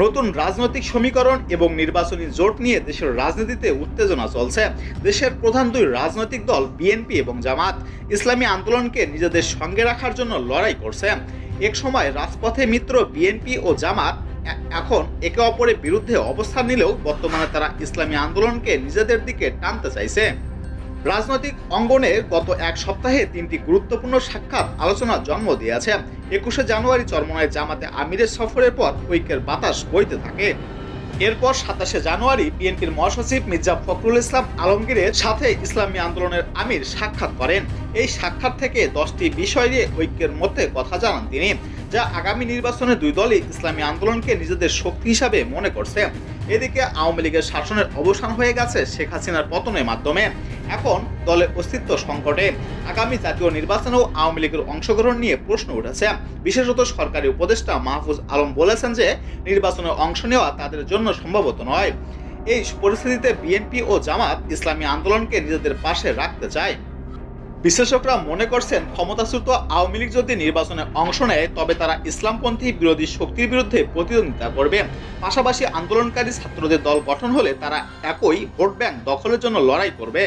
নতুন রাজনৈতিক সমীকরণ এবং নির্বাচনী জোট নিয়ে দেশের রাজনীতিতে উত্তেজনা চলছে। দেশের প্রধান দুই রাজনৈতিক দল বিএনপি এবং জামাত ইসলামী আন্দোলনকে নিজেদের সঙ্গে রাখার জন্য লড়াই করছে। এক সময় রাজপথে মিত্র বিএনপি ও জামাত এখন একে অপরের বিরুদ্ধে অবস্থান নিলেও বর্তমানে তারা ইসলামী আন্দোলনকে নিজেদের দিকে টানতে চাইছে। রাজনৈতিক অঙ্গনে গত এক সপ্তাহে তিনটি গুরুত্বপূর্ণ সাক্ষাৎ আলোচনার জন্ম দিয়েছে। 21শে জানুয়ারি চরমোনাই জামাতে আমিরের সফরের পর ঐক্যের বাতাস বইতে থাকে। এরপর 27শে জানুয়ারি বিএনপির মহাসচিব মির্জা ফখরুল ইসলাম আলমগীরের সাথে ইসলামী আন্দোলনের আমির সাক্ষাৎ করেন। এই সাক্ষাৎ থেকে 10টি বিষয় নিয়ে ঐক্যের মধ্যে কথা জানান তিনি, যা আগামী নির্বাচনে দুই দলই ইসলামী আন্দোলনকে নিজেদের শক্তি হিসাবে মনে করছে। এদিকে আওয়ামী লীগের শাসনের অবসান হয়ে গেছে শেখ হাসিনার পতনের মাধ্যমে। এখন দলের অস্তিত্ব সংকটে। আগামী জাতীয় নির্বাচনেও আওয়ামী লীগের অংশগ্রহণ নিয়ে প্রশ্ন উঠেছে। বিশেষত সরকারি উপদেষ্টা মাহফুজ আলম বলেছেন যে নির্বাচনে অংশ নেওয়া তাদের জন্য সম্ভবত নয়। এই পরিস্থিতিতে বিএনপি ও জামাত ইসলামী আন্দোলনকে নিজেদের পাশে রাখতে চায়। বিশ্লেষকরা মনে করছেন, ক্ষমতাচ্যুত আওয়ামী লীগ যদি নির্বাচনে অংশ নেয় তবে তারা ইসলামপন্থী বিরোধী শক্তির বিরুদ্ধে প্রতিদ্বন্দ্বিতা করবে। পাশাপাশি আন্দোলনকারী ছাত্রদের দল গঠন হলে তারা একই ভোট ব্যাংক দখলের জন্য লড়াই করবে।